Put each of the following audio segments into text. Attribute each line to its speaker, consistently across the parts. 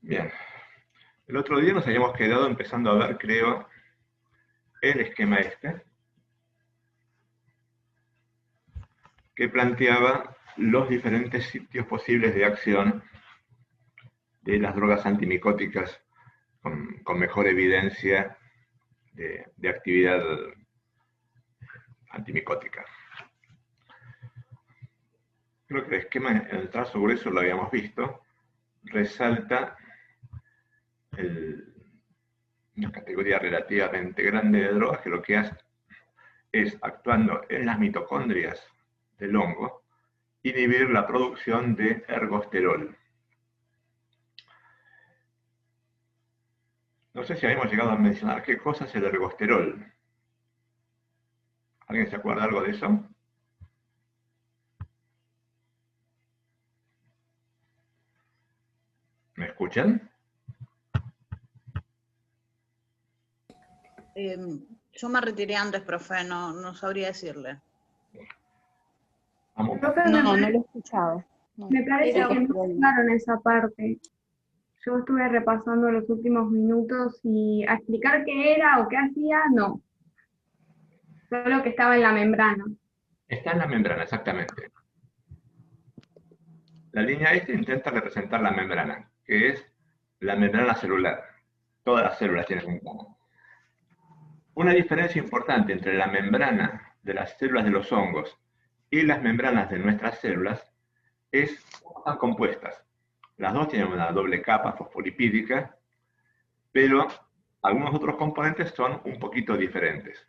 Speaker 1: Bien. El otro día nos habíamos quedado empezando a ver, creo, el esquema este, que planteaba los diferentes sitios posibles de acción de las drogas antimicóticas con mejor evidencia de actividad antimicótica. Creo que el esquema en el trazo grueso lo habíamos visto, resalta una categoría relativamente grande de drogas que lo que hace es, actuando en las mitocondrias del hongo, inhibir la producción de ergosterol. No sé si habíamos llegado a mencionar qué cosa es el ergosterol. ¿Alguien se acuerda algo de eso? ¿Me escuchan?
Speaker 2: Yo me retiré antes, profe, no sabría decirle.
Speaker 3: Profe,
Speaker 4: no lo he escuchado. No.
Speaker 3: Me parece que no hablaron esa parte. Yo estuve repasando los últimos minutos y a explicar qué era o qué hacía, no. Solo que estaba en la membrana.
Speaker 1: Está en la membrana, exactamente. La línea este intenta representar la membrana, que es la membrana celular. Todas las células tienen membrana. Una diferencia importante entre la membrana de las células de los hongos y las membranas de nuestras células es cómo están compuestas. Las dos tienen una doble capa fosfolipídica, pero algunos otros componentes son un poquito diferentes.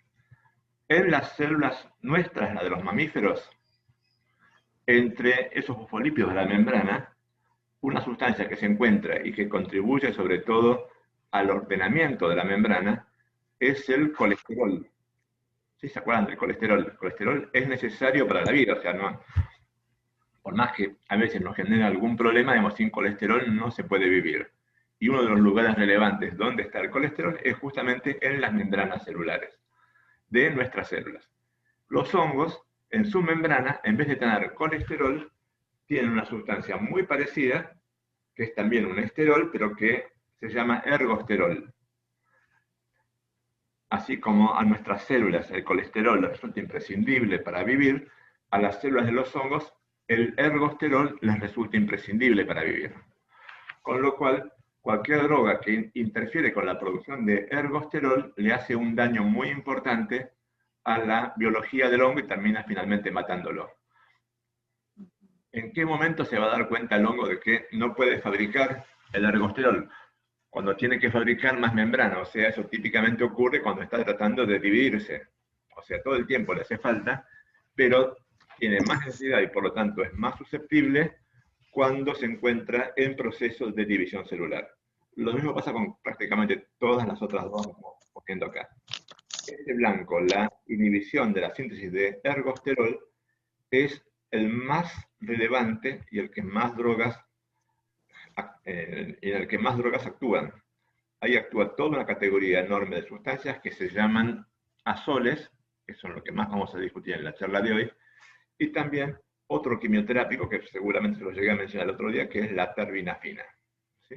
Speaker 1: En las células nuestras, las de los mamíferos, entre esos fosfolípidos de la membrana, una sustancia que se encuentra y que contribuye sobre todo al ordenamiento de la membrana es el colesterol. ¿Sí se acuerdan del colesterol? El colesterol es necesario para la vida, o sea, no, por más que a veces nos genera algún problema, digamos, sin colesterol no se puede vivir. Y uno de los lugares relevantes donde está el colesterol es justamente en las membranas celulares de nuestras células. Los hongos, en su membrana, en vez de tener colesterol, tienen una sustancia muy parecida, que es también un esterol, pero que se llama ergosterol. Así como a nuestras células el colesterol resulta imprescindible para vivir, a las células de los hongos el ergosterol les resulta imprescindible para vivir. Con lo cual, cualquier droga que interfiere con la producción de ergosterol le hace un daño muy importante a la biología del hongo y termina finalmente matándolo. ¿En qué momento se va a dar cuenta el hongo de que no puede fabricar el ergosterol? Cuando tiene que fabricar más membrana, o sea, eso típicamente ocurre cuando está tratando de dividirse. O sea, todo el tiempo le hace falta, pero tiene más necesidad y por lo tanto es más susceptible cuando se encuentra en procesos de división celular. Lo mismo pasa con prácticamente todas las otras dos que estamos poniendo acá. Este blanco, la inhibición de la síntesis de ergosterol, es el más relevante y el que más drogas en el que más drogas actúan. Ahí actúa toda una categoría enorme de sustancias que se llaman azoles, que son lo que más vamos a discutir en la charla de hoy, y también otro quimioterápico que seguramente se lo llegué a mencionar el otro día, que es la terbinafina. ¿Sí?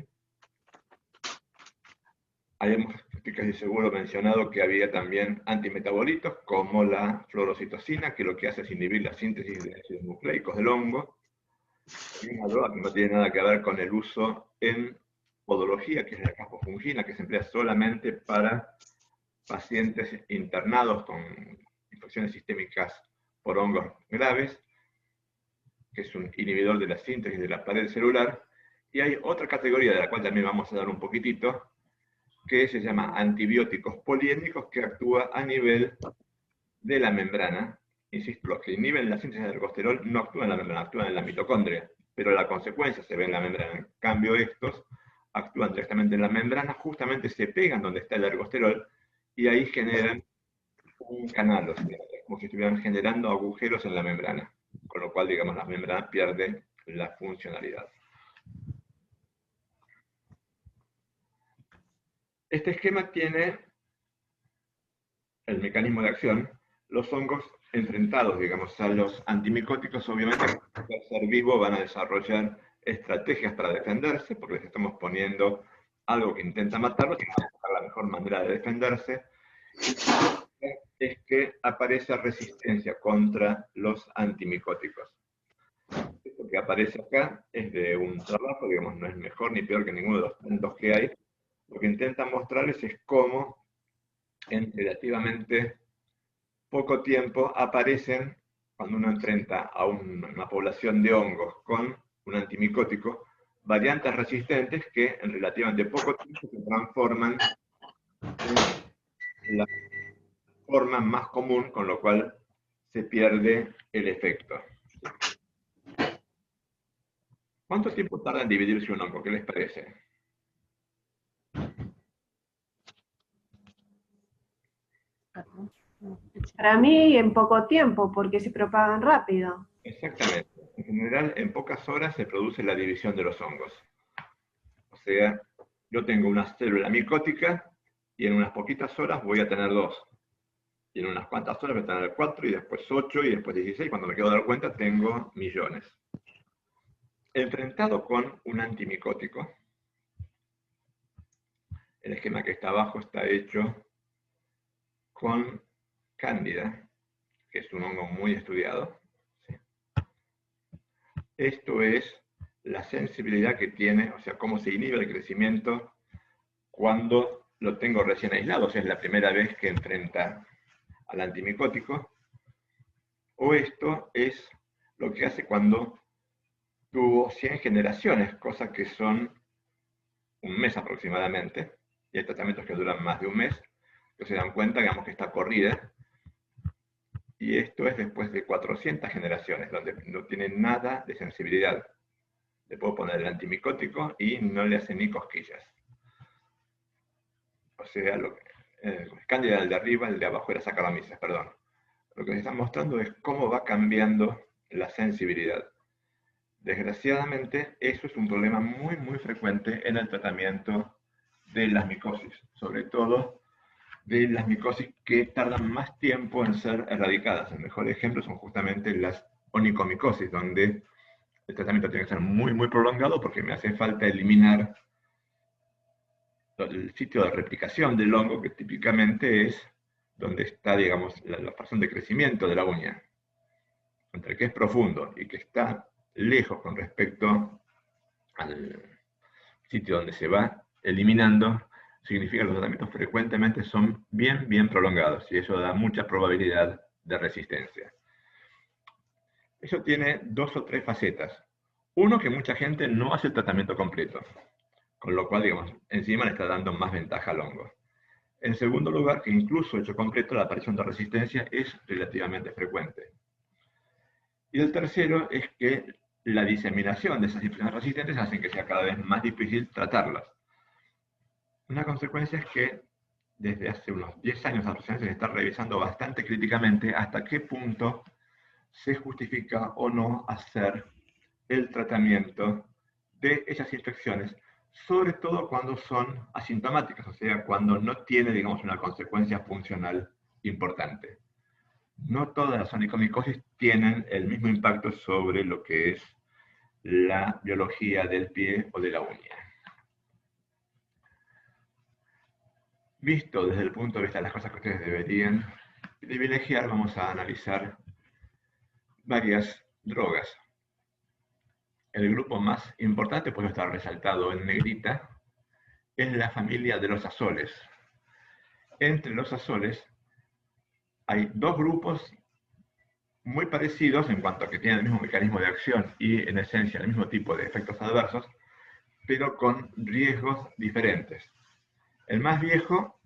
Speaker 1: Habíamos casi seguro mencionado que había también antimetabolitos, como la fluorocitosina, que lo que hace es inhibir la síntesis de ácidos nucleicos del hongo. Hay una droga que no tiene nada que ver con el uso en podología, que es la cafofungina, que se emplea solamente para pacientes internados con infecciones sistémicas por hongos graves, que es un inhibidor de la síntesis de la pared celular. Y hay otra categoría de la cual también vamos a dar un poquitito, que se llama antibióticos poliédricos, que actúa a nivel de la membrana. Insisto, los que inhiben la síntesis del ergosterol no actúan en la membrana, actúan en la mitocondria, pero la consecuencia se ve en la membrana. En cambio, estos actúan directamente en la membrana, justamente se pegan donde está el ergosterol y ahí generan un canal, o sea, como si estuvieran generando agujeros en la membrana, con lo cual, digamos, la membrana pierde la funcionalidad. Este esquema tiene el mecanismo de acción. Los hongos enfrentados, digamos, a los antimicóticos, obviamente, al ser vivo van a desarrollar estrategias para defenderse, porque les estamos poniendo algo que intenta matarlos y vamos a buscar la mejor manera de defenderse. Es que aparece resistencia contra los antimicóticos. Esto que aparece acá es de un trabajo, digamos, no es mejor ni peor que ninguno de los tantos que hay. Lo que intenta mostrarles es cómo en relativamente poco tiempo aparecen, cuando uno enfrenta a una población de hongos con un antimicótico, variantes resistentes que en relativamente poco tiempo se transforman en la forma más común, con lo cual se pierde el efecto. ¿Cuánto tiempo tarda en dividirse un hongo? ¿Qué les parece?
Speaker 5: Para mí en poco tiempo, porque se propagan rápido.
Speaker 1: Exactamente. En general, en pocas horas se produce la división de los hongos. O sea, yo tengo una célula micótica y en unas poquitas horas voy a tener 2. Y en unas cuantas horas voy a tener 4, y después 8, y después 16. Cuando me quedo a dar cuenta, tengo millones. Enfrentado con un antimicótico, el esquema que está abajo está hecho con Cándida, que es un hongo muy estudiado. ¿Sí? Esto es la sensibilidad que tiene, o sea, cómo se inhibe el crecimiento cuando lo tengo recién aislado, o sea, es la primera vez que enfrenta al antimicótico. O esto es lo que hace cuando tuvo 100 generaciones, cosa que son un mes aproximadamente, y hay tratamientos que duran más de un mes, que se dan cuenta, digamos, que está corrida, y esto es después de 400 generaciones, donde no tiene nada de sensibilidad. Le puedo poner el antimicótico y no le hace ni cosquillas. O sea, Cándida el de arriba, el de abajo era Saccharomyces, perdón. Lo que se está mostrando es cómo va cambiando la sensibilidad. Desgraciadamente, eso es un problema muy, muy frecuente en el tratamiento de las micosis, sobre todo de las micosis que tardan más tiempo en ser erradicadas. El mejor ejemplo son justamente las onicomicosis, donde el tratamiento tiene que ser muy, muy prolongado porque me hace falta eliminar el sitio de replicación del hongo, que típicamente es donde está, digamos, la fase de crecimiento de la uña. Entre que es profundo y que está lejos con respecto al sitio donde se va eliminando, significa que los tratamientos frecuentemente son bien, bien prolongados, y eso da mucha probabilidad de resistencia. Eso tiene 2 o 3 facetas. Uno, que mucha gente no hace el tratamiento completo, con lo cual, digamos, encima le está dando más ventaja al hongo. En segundo lugar, que incluso hecho completo, la aparición de resistencia es relativamente frecuente. Y el tercero es que la diseminación de esas infecciones resistentes hace que sea cada vez más difícil tratarlas. Una consecuencia es que desde hace unos 10 años aproximadamente se está revisando bastante críticamente hasta qué punto se justifica o no hacer el tratamiento de esas infecciones, sobre todo cuando son asintomáticas, o sea, cuando no tiene, digamos, una consecuencia funcional importante. No todas las onicomicosis tienen el mismo impacto sobre lo que es la biología del pie o de la uña. Visto desde el punto de vista de las cosas que ustedes deberían privilegiar, vamos a analizar varias drogas. El grupo más importante, puede estar resaltado en negrita, es la familia de los azoles. Entre los azoles hay 2 grupos muy parecidos en cuanto a que tienen el mismo mecanismo de acción y en esencia el mismo tipo de efectos adversos, pero con riesgos diferentes. El más viejo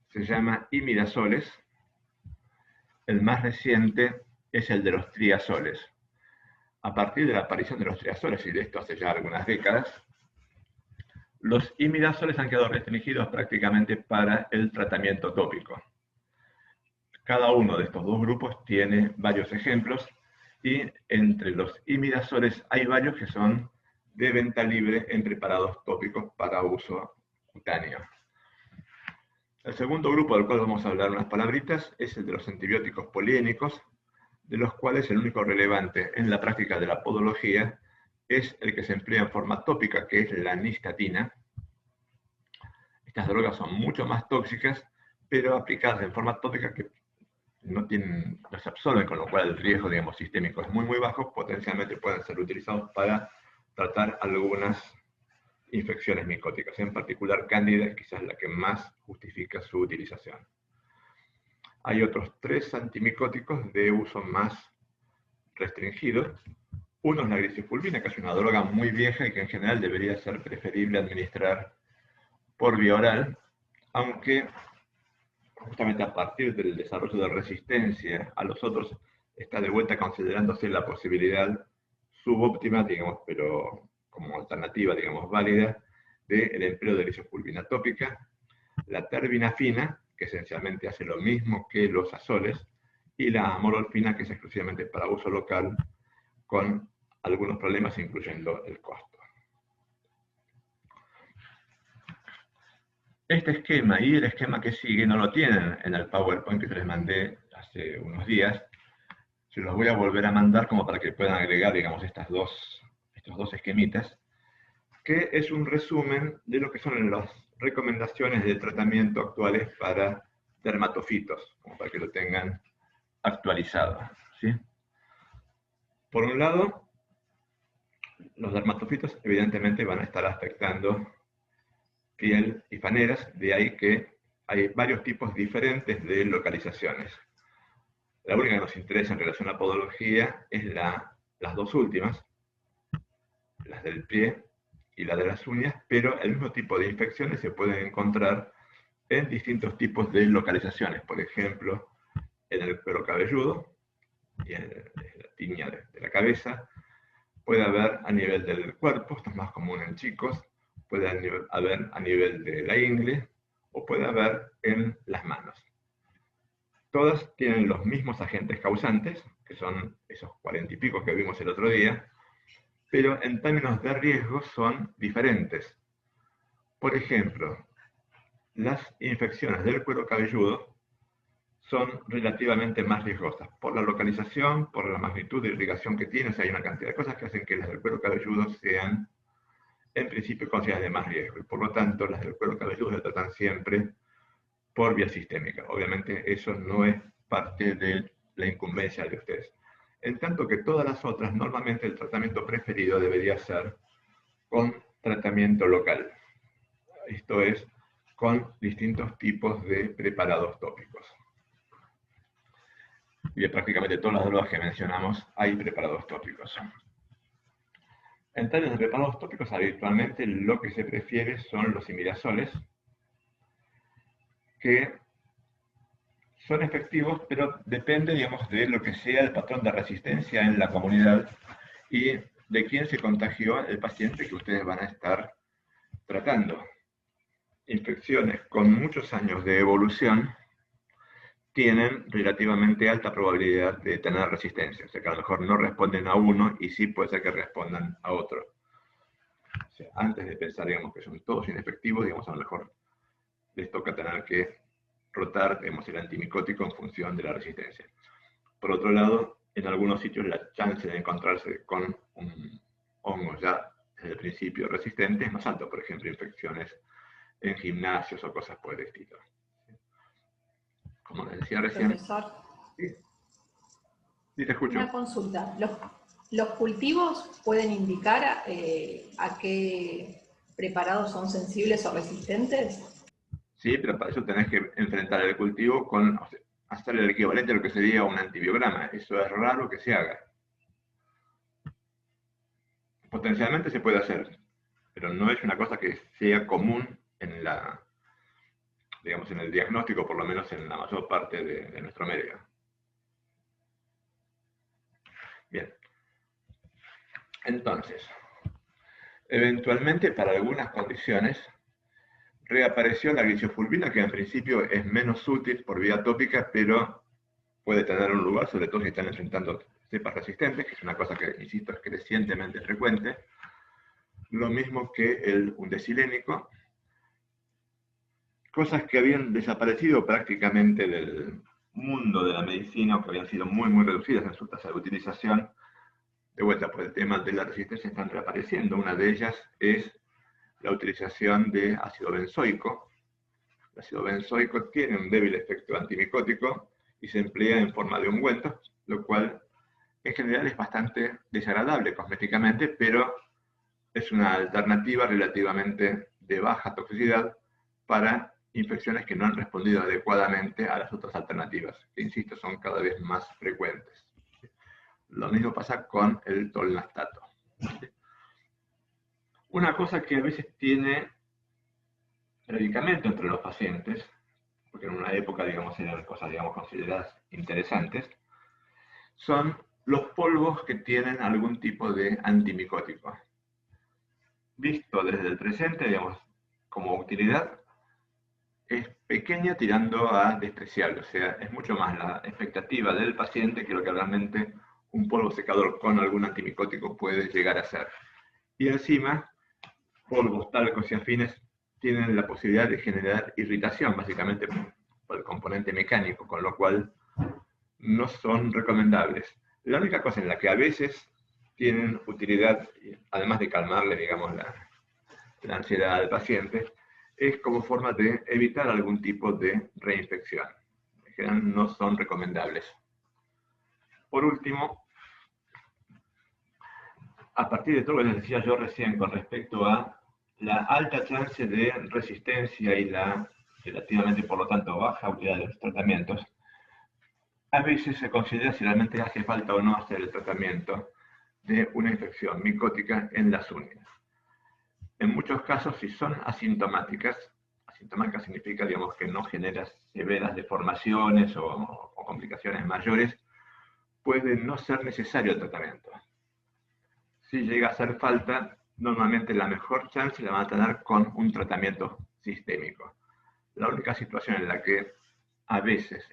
Speaker 1: se llama imidazoles, el más reciente es el de los triazoles. A partir de la aparición de los triazoles, y de esto hace ya algunas décadas, los imidazoles han quedado restringidos prácticamente para el tratamiento tópico. Cada uno de estos 2 grupos tiene varios ejemplos, y entre los imidazoles hay varios que son de venta libre en preparados tópicos para uso cutáneo. El segundo grupo del cual vamos a hablar unas palabritas es el de los antibióticos poliénicos, de los cuales el único relevante en la práctica de la podología es el que se emplea en forma tópica, que es la nistatina. Estas drogas son mucho más tóxicas, pero aplicadas en forma tópica que no se absorben, con lo cual el riesgo, digamos, sistémico es muy, muy bajo. Potencialmente pueden ser utilizados para tratar algunas infecciones micóticas, en particular cándida es quizás la que más justifica su utilización. Hay otros 3 antimicóticos de uso más restringido. Uno es la grisifulvina, que es una droga muy vieja y que en general debería ser preferible administrar por vía oral, aunque justamente a partir del desarrollo de resistencia a los otros está de vuelta considerándose la posibilidad subóptima, digamos, pero como alternativa, digamos, válida, del empleo de grisifulvina tópica, la terbinafina, que esencialmente hace lo mismo que los azoles, y la amorolfina, que es exclusivamente para uso local, con algunos problemas, incluyendo el costo. Este esquema y el esquema que sigue no lo tienen en el PowerPoint que se les mandé hace unos días. Se los voy a volver a mandar como para que puedan agregar, digamos, estos dos esquemitas, que es un resumen de lo que son las recomendaciones de tratamiento actuales para dermatofitos, como para que lo tengan actualizado, ¿sí? Por un lado, los dermatofitos evidentemente van a estar afectando piel y paneras, de ahí que hay varios tipos diferentes de localizaciones. La única que nos interesa en relación a podología es las dos últimas, las del pie y la de las uñas, pero el mismo tipo de infecciones se pueden encontrar en distintos tipos de localizaciones. Por ejemplo, en el cuero cabelludo y en la tiña de la cabeza. Puede haber a nivel del cuerpo, esto es más común en chicos. Puede haber a nivel de la ingle, o puede haber en las manos. Todas tienen los mismos agentes causantes, que son esos 40 y pico que vimos el otro día, pero en términos de riesgo son diferentes. Por ejemplo, las infecciones del cuero cabelludo son relativamente más riesgosas por la localización, por la magnitud de irrigación que tienen. O sea, hay una cantidad de cosas que hacen que las del cuero cabelludo sean, en principio, consideradas de más riesgo. Y por lo tanto, las del cuero cabelludo se tratan siempre por vía sistémica. Obviamente, eso no es parte de la incumbencia de ustedes. En tanto que todas las otras, normalmente el tratamiento preferido debería ser con tratamiento local. Esto es, con distintos tipos de preparados tópicos. Y de prácticamente todas las drogas que mencionamos hay preparados tópicos. En términos de preparados tópicos, habitualmente lo que se prefiere son los imidazoles, que son efectivos, pero depende, digamos, de lo que sea el patrón de resistencia en la comunidad y de quién se contagió el paciente que ustedes van a estar tratando. Infecciones con muchos años de evolución tienen relativamente alta probabilidad de tener resistencia. O sea, que a lo mejor no responden a uno y sí puede ser que respondan a otro. O sea, antes de pensar, digamos, que son todos inefectivos, digamos, a lo mejor les toca tener que rotar, digamos, el antimicótico en función de la resistencia. Por otro lado, en algunos sitios la chance de encontrarse con un hongo ya desde el principio resistente es más alto. Por ejemplo, infecciones en gimnasios o cosas por el estilo. Como les decía recién.
Speaker 6: Profesor,
Speaker 1: Sí, te escucho.
Speaker 6: una consulta. ¿Los cultivos pueden indicar a qué preparados son sensibles o resistentes?
Speaker 1: Sí, pero para eso tenés que enfrentar el cultivo con, o sea, hacer el equivalente a lo que sería un antibiograma. Eso es raro que se haga. Potencialmente se puede hacer, pero no es una cosa que sea común en digamos, en el diagnóstico, por lo menos en la mayor parte de nuestro medio. Bien. Entonces, eventualmente para algunas condiciones reapareció la grisifulvina, que en principio es menos útil por vía tópica, pero puede tener un lugar, sobre todo si están enfrentando cepas resistentes, que es una cosa que, insisto, es crecientemente frecuente. Lo mismo que el undecilénico. Cosas que habían desaparecido prácticamente del mundo de la medicina o que habían sido muy, muy reducidas en su tasa de utilización, de vuelta por el tema de la resistencia están reapareciendo. Una de ellas es la utilización de ácido benzoico. El ácido benzoico tiene un débil efecto antimicótico y se emplea en forma de ungüento, lo cual en general es bastante desagradable cosméticamente, pero es una alternativa relativamente de baja toxicidad para infecciones que no han respondido adecuadamente a las otras alternativas, que insisto son cada vez más frecuentes. Lo mismo pasa con el tolnastato. Una cosa que a veces tiene predicamento entre los pacientes, porque en una época, digamos, eran cosas, digamos, consideradas interesantes, son los polvos que tienen algún tipo de antimicótico. Visto desde el presente, digamos, como utilidad, es pequeña tirando a despreciable, o sea, es mucho más la expectativa del paciente que lo que realmente un polvo secador con algún antimicótico puede llegar a ser. Y encima, polvos, talcos y afines tienen la posibilidad de generar irritación, básicamente por el componente mecánico, con lo cual no son recomendables. La única cosa en la que a veces tienen utilidad, además de calmarle, digamos, la ansiedad al paciente, es como forma de evitar algún tipo de reinfección. En general no son recomendables. Por último, a partir de todo lo que les decía yo recién con respecto a la alta chance de resistencia y la relativamente, por lo tanto, baja utilidad de los tratamientos, a veces se considera si realmente hace falta o no hacer el tratamiento de una infección micótica en las uñas. En muchos casos, si son asintomáticas significa, digamos, que no genera severas deformaciones o complicaciones mayores, puede no ser necesario el tratamiento. Si llega a hacer falta, normalmente la mejor chance la van a tener con un tratamiento sistémico. La única situación en la que a veces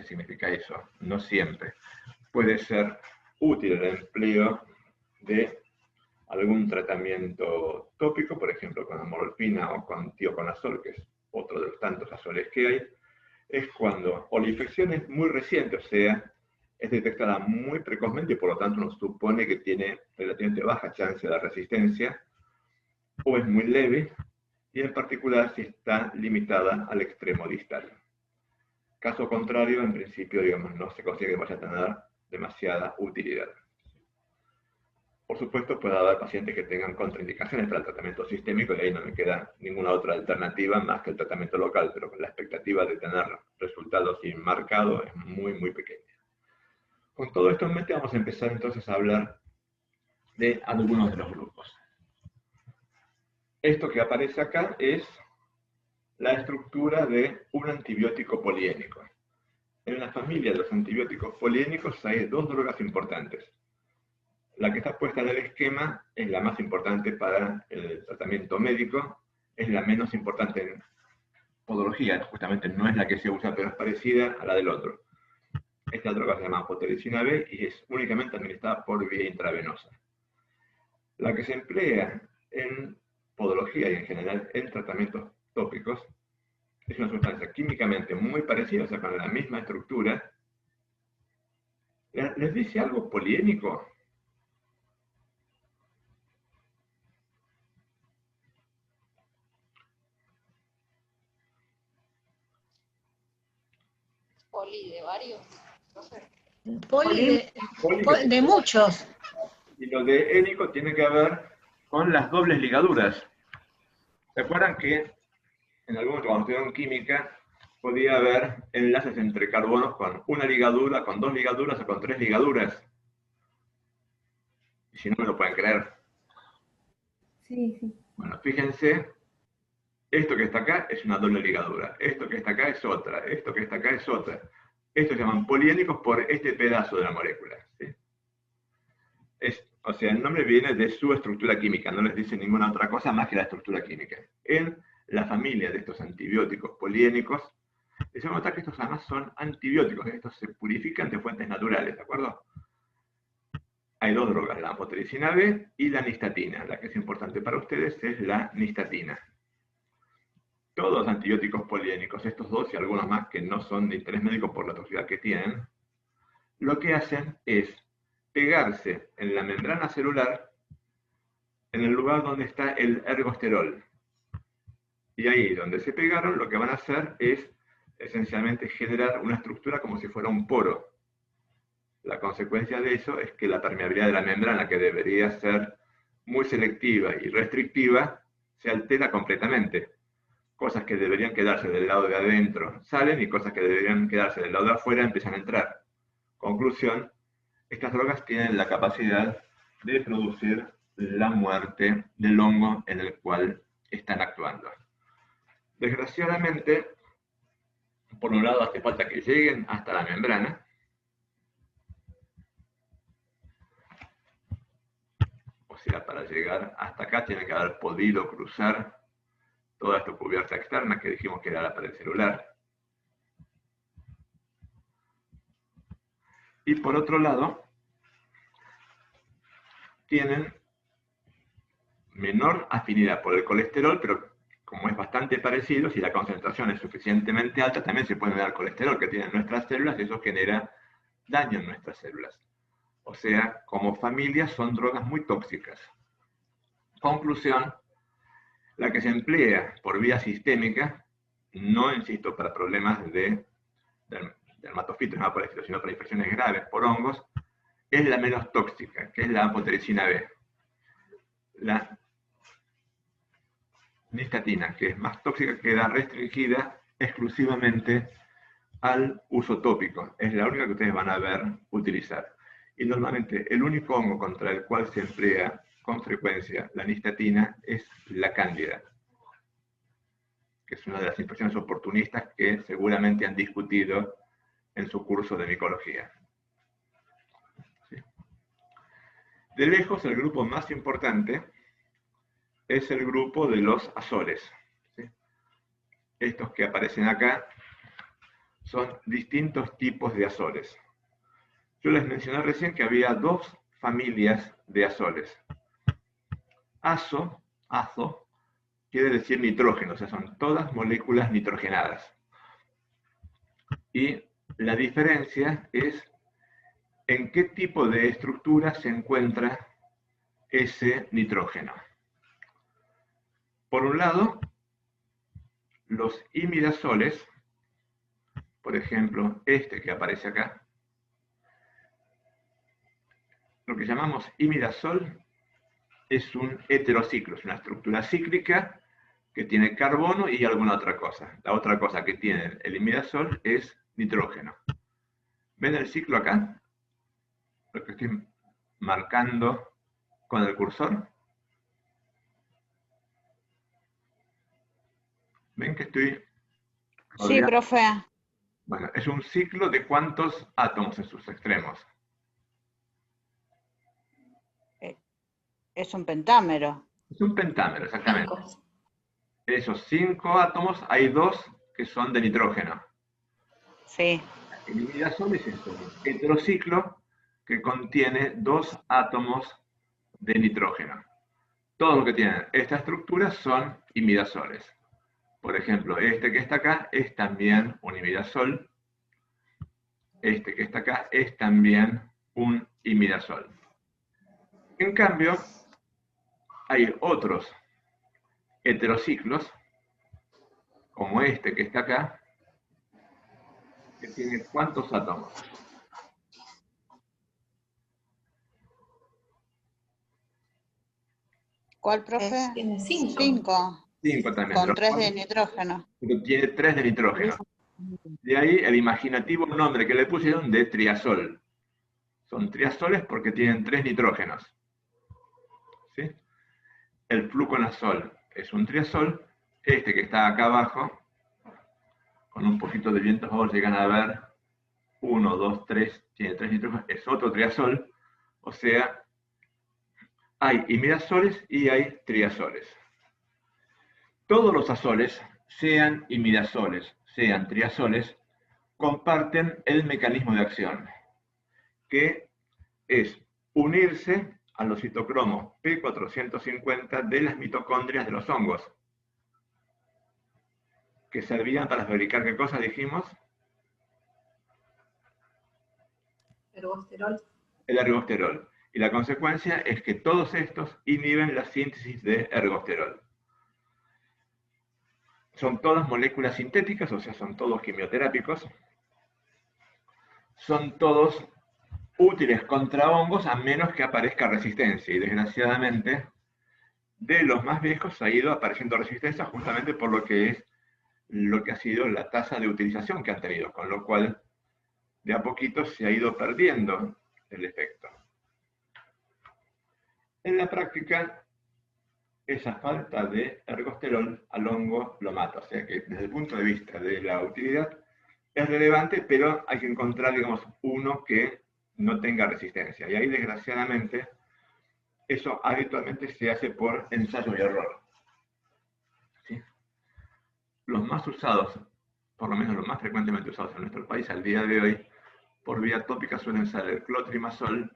Speaker 1: significa eso, no siempre, puede ser útil el empleo de algún tratamiento tópico, por ejemplo con amorolfina o con tioconazol, que es otro de los tantos azoles que hay, es cuando o la infección es muy reciente, o sea, es detectada muy precozmente y por lo tanto uno supone que tiene relativamente baja chance de resistencia, o es muy leve, y en particular si está limitada al extremo distal. Caso contrario, en principio, digamos, no se consigue que vaya a tener demasiada utilidad. Por supuesto, puede haber pacientes que tengan contraindicaciones para el tratamiento sistémico y ahí no me queda ninguna otra alternativa más que el tratamiento local, pero con la expectativa de tener resultados marcados es muy, muy pequeña. Con todo esto en mente vamos a empezar entonces a hablar de algunos de los grupos. Esto que aparece acá es la estructura de un antibiótico poliénico. En la familia de los antibióticos poliénicos hay dos drogas importantes. La que está puesta en el esquema es la más importante para el tratamiento médico, es la menos importante en podología, justamente no es la que se usa, pero es parecida a la del otro. Esta droga se llama anfotericina B y es únicamente administrada por vía intravenosa. La que se emplea en podología y en general en tratamientos tópicos es una sustancia químicamente muy parecida, o sea, con la misma estructura. ¿Les dice algo poliénico?
Speaker 4: Poli de varios, no sé.
Speaker 2: De muchos.
Speaker 1: Y lo de énico tiene que ver con las dobles ligaduras. ¿Se acuerdan que en algún momento cuando estudiaron química podía haber enlaces entre carbonos con una ligadura, con dos ligaduras o con tres ligaduras? Y si no me lo pueden creer.
Speaker 3: Sí, sí.
Speaker 1: Bueno, fíjense, esto que está acá es una doble ligadura, esto que está acá es otra, esto que está acá es otra. Estos se llaman poliénicos por este pedazo de la molécula. ¿Sí? O sea, el nombre viene de su estructura química, no les dice ninguna otra cosa más que la estructura química. En la familia de estos antibióticos poliénicos, les voy a notar que estos además son antibióticos, estos se purifican de fuentes naturales, ¿de acuerdo? Hay dos drogas, la anfotericina B y la nistatina. La que es importante para ustedes es la nistatina. Todos los antibióticos poliénicos, estos dos y algunos más que no son de interés médico por la toxicidad que tienen, lo que hacen es pegarse en la membrana celular en el lugar donde está el ergosterol. Y ahí donde se pegaron, lo que van a hacer es esencialmente generar una estructura como si fuera un poro. La consecuencia de eso es que la permeabilidad de la membrana, que debería ser muy selectiva y restrictiva, se altera completamente. Cosas que deberían quedarse del lado de adentro salen y cosas que deberían quedarse del lado de afuera empiezan a entrar. Conclusión, estas drogas tienen la capacidad de producir la muerte del hongo en el cual están actuando. Desgraciadamente, por un lado hace falta que lleguen hasta la membrana, o sea, para llegar hasta acá tienen que haber podido cruzar toda esta cubierta externa que dijimos que era la pared celular. Y por otro lado, tienen menor afinidad por el colesterol, pero como es bastante parecido, si la concentración es suficientemente alta, también se puede dar colesterol que tienen nuestras células y eso genera daño en nuestras células. O sea, como familia son drogas muy tóxicas. Conclusión, la que se emplea por vía sistémica, no insisto para problemas de dermatofitos, no por esto, sino para infecciones graves por hongos, es la menos tóxica, que es la amphotericina B. La nistatina, que es más tóxica, queda restringida exclusivamente al uso tópico. Es la única que ustedes van a ver utilizar. Y normalmente el único hongo contra el cual se emplea con frecuencia la nistatina es la cándida, que es una de las infecciones oportunistas que seguramente han discutido en su curso de micología. ¿Sí? De lejos, el grupo más importante es el grupo de los azoles. ¿Sí? Estos que aparecen acá son distintos tipos de azoles. Yo les mencioné recién que había dos familias de azoles. Azo quiere decir nitrógeno, o sea, son todas moléculas nitrogenadas. Y la diferencia es en qué tipo de estructura se encuentra ese nitrógeno. Por un lado, los imidazoles, por ejemplo, este que aparece acá, lo que llamamos imidazol es un heterociclo, es una estructura cíclica que tiene carbono y alguna otra cosa. La otra cosa que tiene el imidazol es nitrógeno. ¿Ven el ciclo acá? Lo que estoy marcando con el cursor. ¿Ven que estoy rodeado?
Speaker 2: Sí, profe.
Speaker 1: Bueno, es un ciclo de ¿cuántos átomos en sus extremos?
Speaker 2: Es un pentámero.
Speaker 1: Es un pentámero, exactamente.
Speaker 6: 5.
Speaker 1: Esos 5 átomos, hay 2 que son de nitrógeno.
Speaker 2: Sí.
Speaker 1: El imidazol es esto, un heterociclo que contiene 2 átomos de nitrógeno. Todos los que tienen esta estructura son imidazoles. Por ejemplo, este que está acá es también un imidazol. Este que está acá es también un imidazol. En cambio, hay otros heterociclos, como este que está acá, que tiene ¿cuántos átomos?
Speaker 2: ¿Cuál, profe?
Speaker 6: Tiene 5.
Speaker 2: 5.
Speaker 1: 5 también.
Speaker 2: Con 3 de nitrógeno.
Speaker 1: Pero tiene 3 de nitrógeno. De ahí el imaginativo nombre que le pusieron de triazol. Son triazoles porque tienen 3 nitrógenos. ¿Sí? El fluconazol es un triazol. Este que está acá abajo, con un poquito de viento a favor llegan a ver 1, 2, 3, tiene 3 nitrógenos, es otro triazol. O sea, hay imidazoles y hay triazoles. Todos los azoles, sean imidazoles, sean triazoles, comparten el mecanismo de acción, que es unirse a los citocromos P450 de las mitocondrias de los hongos, que servían para fabricar, ¿qué cosa dijimos?
Speaker 6: Ergosterol.
Speaker 1: el ergosterol. Y la consecuencia es que todos estos inhiben la síntesis de ergosterol. Son todas moléculas sintéticas, o sea, son todos quimioterápicos. Son todos útiles contra hongos a menos que aparezca resistencia. Y desgraciadamente, de los más viejos ha ido apareciendo resistencia justamente por lo que ha sido la tasa de utilización que han tenido, con lo cual de a poquito se ha ido perdiendo el efecto. En la práctica, esa falta de ergosterol al hongo lo mata. O sea que desde el punto de vista de la utilidad es relevante, pero hay que encontrar, digamos, uno que no tenga resistencia. Y ahí, desgraciadamente, eso habitualmente se hace por ensayo y error. ¿Sí? Los más usados, por lo menos los más frecuentemente usados en nuestro país al día de hoy, por vía tópica suelen ser el clotrimazol,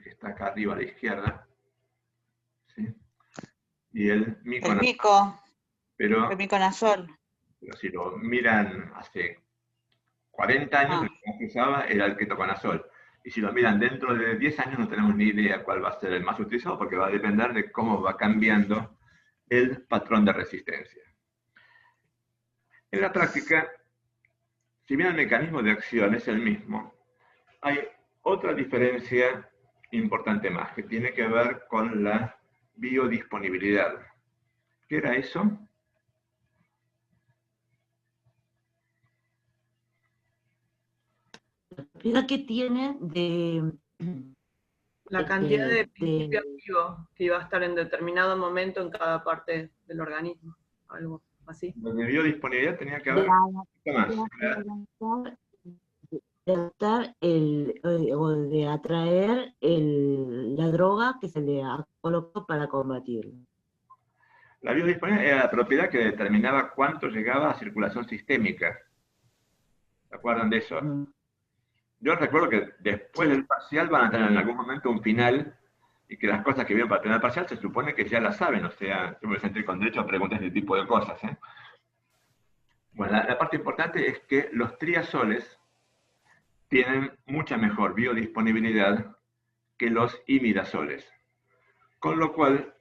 Speaker 1: que está acá arriba a la izquierda, ¿sí? Y el miconazol.
Speaker 2: El miconazol.
Speaker 1: Pero si lo miran hace 40 años, el que más se usaba era el ketoconazol. Y si lo miran dentro de 10 años, no tenemos ni idea cuál va a ser el más utilizado, porque va a depender de cómo va cambiando el patrón de resistencia. En la práctica, si bien el mecanismo de acción es el mismo, hay otra diferencia importante más, que tiene que ver con la biodisponibilidad. ¿Qué era eso?
Speaker 7: La propiedad que tiene de...
Speaker 8: La cantidad de principio activo que iba a estar en determinado momento en cada parte del organismo, algo así.
Speaker 1: La biodisponibilidad tenía que ver
Speaker 7: de atraer la droga que se le colocó para combatirlo.
Speaker 1: La biodisponibilidad era la propiedad que determinaba cuánto llegaba a circulación sistémica. ¿Se acuerdan de eso? Yo recuerdo que después del parcial van a tener en algún momento un final y que las cosas que vieron para tener parcial se supone que ya las saben. O sea, yo me senté con derecho a preguntas de este tipo de cosas. Bueno, la parte importante es que los triazoles tienen mucha mejor biodisponibilidad que los imidazoles. Con lo cual,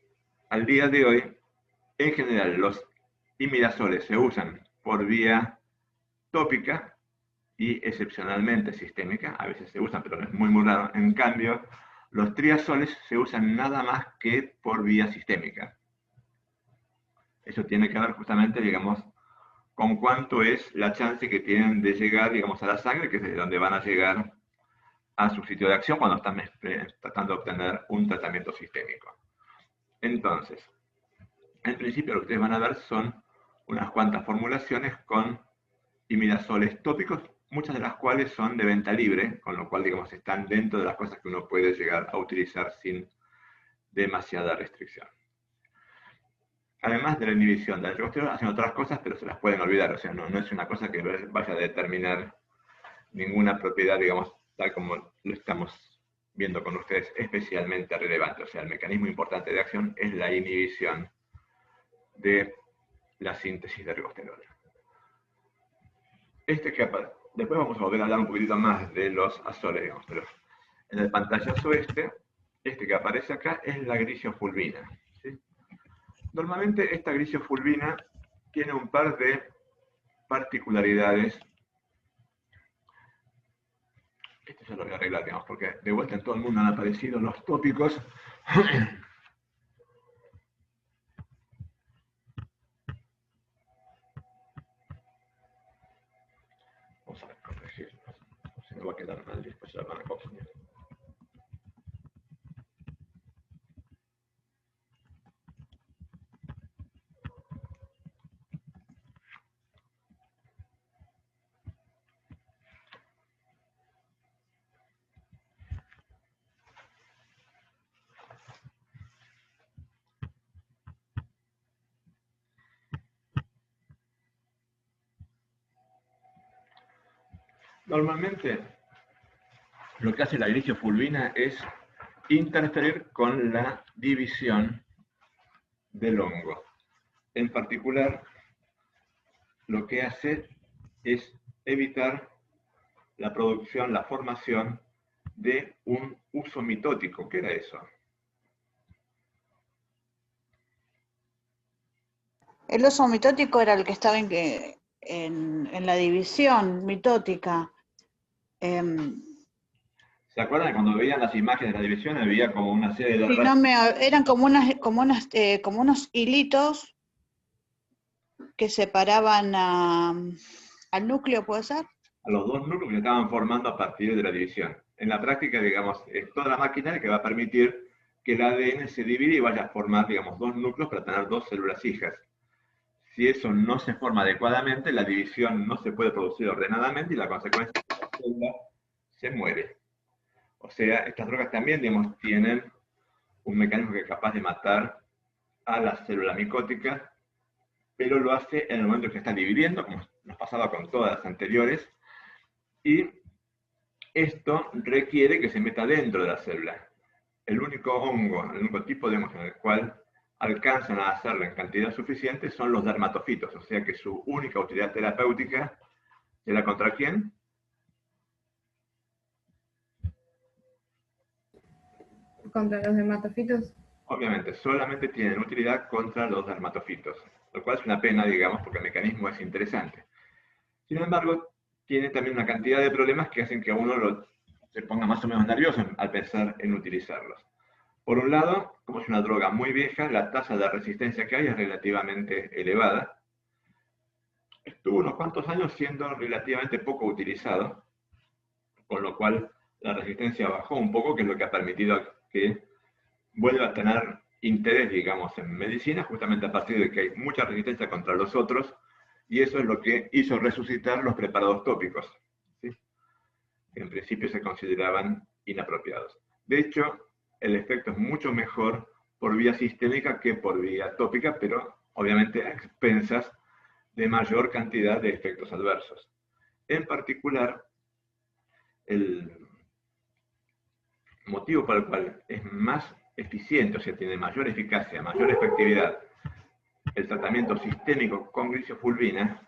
Speaker 1: al día de hoy, en general, los imidazoles se usan por vía tópica y excepcionalmente sistémica. A veces se usan, pero no es muy, muy raro. En cambio, los triazoles se usan nada más que por vía sistémica. Eso tiene que ver justamente, digamos, con cuánto es la chance que tienen de llegar, digamos, a la sangre, que es desde donde van a llegar a su sitio de acción cuando están tratando de obtener un tratamiento sistémico. Entonces, en principio lo que ustedes van a ver son unas cuantas formulaciones con imidazoles tópicos, muchas de las cuales son de venta libre, con lo cual, digamos, están dentro de las cosas que uno puede llegar a utilizar sin demasiada restricción. Además de la inhibición del ergosterol, hacen otras cosas, pero se las pueden olvidar. O sea, no es una cosa que vaya a determinar ninguna propiedad, digamos, tal como lo estamos viendo con ustedes, especialmente relevante. O sea, el mecanismo importante de acción es la inhibición de la síntesis de ergosterol. Después vamos a volver a hablar un poquitito más de los azoles, digamos, pero en el pantallazo este que aparece acá es la grisofulvina. ¿Sí? Normalmente esta grisofulvina tiene un par de particularidades. Esto ya lo voy a arreglar, digamos, porque de vuelta en todo el mundo han aparecido los tópicos. Vamos a corregirlo. Se me va a quedar mal, después se la van a confundir. Normalmente, lo que hace la grisofulvina es interferir con la división del hongo. En particular, lo que hace es evitar la producción, la formación de un uso mitótico. ¿Qué era eso?
Speaker 2: El uso mitótico era el que estaba en la división mitótica.
Speaker 1: ¿Se acuerdan cuando veían las imágenes de la división había como una serie de
Speaker 2: Si no eran como unos hilitos que separaban al núcleo, ¿puede ser?
Speaker 1: a los dos núcleos que se estaban formando a partir de la división? En la práctica, digamos, es toda la maquinaria que va a permitir que el ADN se divida y vaya a formar, digamos, dos núcleos para tener dos células hijas. Si eso no se forma adecuadamente, la división no se puede producir ordenadamente y la consecuencia es que la célula se muere. O sea, estas drogas también, digamos, tienen un mecanismo que es capaz de matar a la célula micótica, pero lo hace en el momento en que está dividiendo, como nos pasaba con todas las anteriores, y esto requiere que se meta dentro de la célula. El único hongo, el único tipo de hongo en el cual alcanzan a hacerlo en cantidad suficiente son los dermatofitos, o sea que su única utilidad terapéutica será ¿contra quién?
Speaker 3: Contra los dermatofitos.
Speaker 1: Obviamente, solamente tienen utilidad contra los dermatofitos, lo cual es una pena, digamos, porque el mecanismo es interesante. Sin embargo, tiene también una cantidad de problemas que hacen que a uno se ponga más o menos nervioso al pensar en utilizarlos. Por un lado, como es una droga muy vieja, la tasa de resistencia que hay es relativamente elevada. Estuvo unos cuantos años siendo relativamente poco utilizado, con lo cual la resistencia bajó un poco, que es lo que ha permitido que vuelva a tener interés, digamos, en medicina, justamente a partir de que hay mucha resistencia contra los otros, y eso es lo que hizo resucitar los preparados tópicos, ¿sí? Que en principio se consideraban inapropiados. De hecho, el efecto es mucho mejor por vía sistémica que por vía tópica, pero obviamente a expensas de mayor cantidad de efectos adversos. En particular, el motivo por el cual es más eficiente, o sea, tiene mayor eficacia, mayor efectividad, el tratamiento sistémico con grisofulvina,